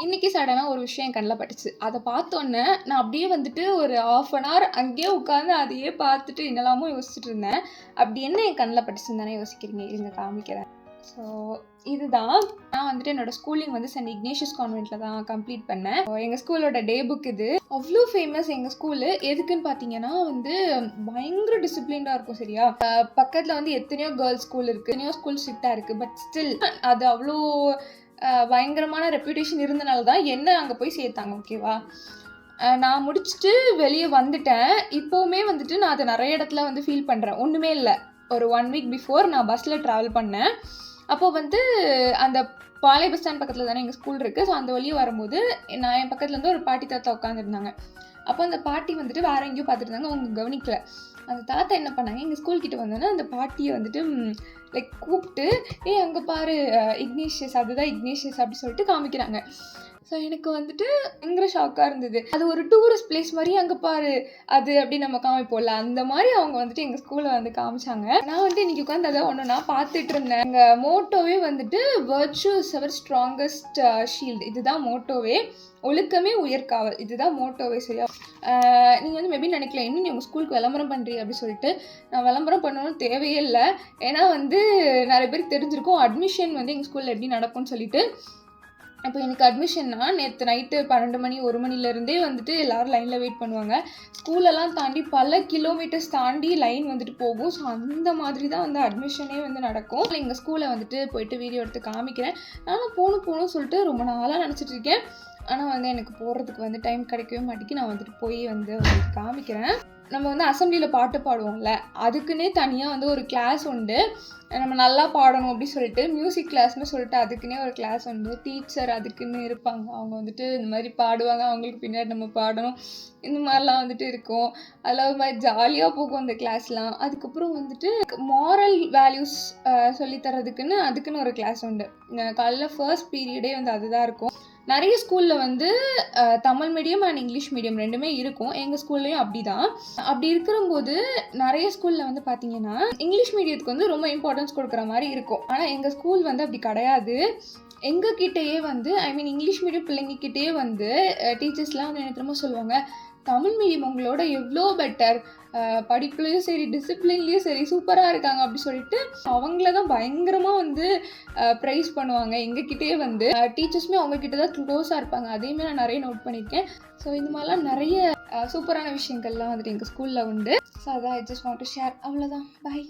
இன்றைக்கி சடனாக ஒரு விஷயம் என் கண்ணில் பட்டுச்சு. அதை பார்த்தோன்னே நான் அப்படியே வந்துட்டு ஒரு 1/2 hour அங்கேயே உட்காந்து அதையே பார்த்துட்டு என்னெல்லாமோ யோசிச்சுட்டு இருந்தேன். அப்படி என்ன என் கண்ணில் பட்டுச்சுன்னு தானே யோசிக்கிறீங்க, இருங்க காமிக்கிறேன். ஸோ இதுதான் நான் வந்துட்டு என்னோடய ஸ்கூலிங் வந்து சென்ட் இக்னேஷியஸ் கான்வென்ட்டில் தான் கம்ப்ளீட் பண்ணேன். எங்கள் ஸ்கூலோட டே புக் இது. அவ்வளோ ஃபேமஸ் எங்கள் ஸ்கூலு. எதுக்குன்னு பார்த்தீங்கன்னா வந்து பயங்கர டிசிப்ளின்டாக இருக்கும். சரியா, பக்கத்தில் வந்து எத்தனையோ கேர்ள்ஸ் ஸ்கூல் இருக்குது, எத்தனையோ ஸ்கூல் ஸ்ட்ரிக்டாக இருக்குது. பட் ஸ்டில் அது அவ்வளோ பயங்கரமான ரெப்யூட்டேஷன் இருந்தனால தான் என்ன அங்கே போய் சேர்த்தாங்க. ஓகேவா, நான் முடிச்சுட்டு வெளியே வந்துட்டேன். இப்போவுமே வந்துட்டு நான் அதை நிறைய இடத்துல வந்து ஃபீல் பண்ணுறேன். ஒன்றுமே இல்லை, ஒரு 1 week பிஃபோர் நான் பஸ்ஸில் ட்ராவல் பண்ணேன். அப்போது வந்து அந்த பாளை பஸ் ஸ்டாண்ட் பக்கத்தில் தானே எங்கள் ஸ்கூல் இருக்குது. ஸோ அந்த வழியே வரும்போது நான் என் பக்கத்தில் வந்து ஒரு பாட்டி தாத்தா உட்காந்துருந்தாங்க. அப்போ அந்த பாட்டி வந்துட்டு வேறு எங்கேயும் பார்த்துட்டு இருந்தாங்க, அவங்க கவனிக்கல. அந்த தாத்தா என்ன பண்ணாங்க, எங்கள் ஸ்கூல்கிட்ட வந்தோன்னா அந்த பாட்டியை வந்துட்டு லைக் கூப்பிட்டு, அங்கே பாரு இக்னேஷியஸ், அதுதான் இக்னேஷியஸ் அப்படி சொல்லிட்டு காமிக்கிறாங்க. ஸோ எனக்கு வந்துட்டு பயங்கர ஷாக்காக இருந்தது. அது ஒரு டூரிஸ்ட் பிளேஸ் மாதிரி, அங்கே பாரு அது அப்படி நம்ம காமிப்போம்ல, அந்த மாதிரி அவங்க வந்துட்டு எங்கள் ஸ்கூலில் வந்து காமிச்சாங்க. நான் வந்துட்டு இன்றைக்கி உட்காந்து அதை ஒன்று நான் பார்த்துட்டு இருந்தேன். எங்கள் மோட்டோவே வந்துட்டு virtue is our strongest shield, இதுதான் மோட்டோவே. ஒழுக்கமே உயர்காவல், இதுதான் மோட்டோவே. சரியா, நீங்கள் வந்து மேபி நினைக்கல இன்னும் நீ உங்கள் ஸ்கூலுக்கு விளம்பரம் பண்ணுறீ அப்படி சொல்லிட்டு. நான் விளம்பரம் பண்ணணும்னு தேவையே இல்லை. ஏன்னா வந்து நிறைய பேருக்கு தெரிஞ்சிருக்கும் அட்மிஷன் வந்து எங்கள் ஸ்கூலில் எப்படி நடக்கும்னு சொல்லிட்டு. அப்போ எனக்கு அட்மிஷன்னா நேற்று நைட்டு 12 மணி 1 மணிலேருந்தே வந்துட்டு எல்லோரும் லைனில் வெயிட் பண்ணுவாங்க. ஸ்கூலெல்லாம் தாண்டி பல கிலோமீட்டர்ஸ் தாண்டி லைன் வந்துட்டு போகும். ஸோ அந்த மாதிரி தான் வந்து அட்மிஷனே வந்து நடக்கும். எங்கள் ஸ்கூலில் வந்துட்டு போயிட்டு வீடியோ எடுத்து காமிக்கிறேன். நானும் போகணும்னு சொல்லிட்டு ரொம்ப நாளாக நினச்சிட்டு இருக்கேன். ஆனால் வந்து எனக்கு போகிறதுக்கு வந்து டைம் கிடைக்கவே மாட்டேங்கி. நான் வந்துட்டு போய் வந்து உங்களுக்கு காமிக்கிறேன். நம்ம வந்து அசம்பிளியில் பாட்டு பாடுவோம்ல, அதுக்குன்னே தனியாக வந்து ஒரு கிளாஸ் உண்டு. நம்ம நல்லா பாடணும் அப்படி சொல்லிட்டு மியூசிக் கிளாஸ்னு சொல்லிட்டு அதுக்குன்னே ஒரு கிளாஸ் உண்டு. டீச்சர் அதுக்குன்னு இருப்பாங்க, அவங்க வந்துட்டு இந்த மாதிரி பாடுவாங்க, அவங்களுக்கு பின்னாடி நம்ம பாடணும். இந்த மாதிரிலாம் வந்துட்டு இருக்கும். அதில் ஒரு மாதிரி ஜாலியாக போகும் அந்த கிளாஸ்லாம். அதுக்கப்புறம் வந்துட்டு மாரல் வேல்யூஸ் சொல்லித்தரதுக்குன்னு அதுக்குன்னு ஒரு கிளாஸ் உண்டு. காலைல ஃபர்ஸ்ட் பீரியடே வந்து அதுதான் இருக்கும். நிறைய ஸ்கூலில் வந்து Tamil medium and English medium ரெண்டுமே இருக்கும். எங்கள் ஸ்கூல்லையும் அப்படி தான். அப்படி இருக்கிறம்போது நிறைய ஸ்கூலில் வந்து பார்த்தீங்கன்னா இங்கிலீஷ் மீடியத்துக்கு வந்து ரொம்ப இம்பார்ட்டன்ஸ் கொடுக்குற மாதிரி இருக்கும். ஆனால் எங்கள் ஸ்கூல் வந்து அப்படி கிடையாது. எங்ககிட்டயே வந்து இங்கிலீஷ் மீடியம் பிள்ளைங்கக்கிட்டே வந்து டீச்சர்ஸ்லாம் வந்து என்ன தெரியுமா சொல்லுவாங்க, தமிழ் மீடியம் உங்களோட எவ்வளோ பெட்டர், படிப்புலையும் சரி டிசிப்ளின்லேயும் சரி சூப்பராக இருக்காங்க அப்படி சொல்லிட்டு அவங்கள தான் பயங்கரமாக வந்து ப்ரைஸ் பண்ணுவாங்க. எங்ககிட்டயே வந்து டீச்சர்ஸுமே அவங்கக்கிட்ட தான் க்ளோஸாக இருப்பாங்க. அதையுமே நான் நிறைய நோட் பண்ணியிருக்கேன். ஸோ இந்த மாதிரிலாம் நிறைய சூப்பரான விஷயங்கள்லாம் வந்துட்டு எங்கள் ஸ்கூலில் உண்டு. ஸோ அதான் I just want to share. அவ்வளோதான், பை.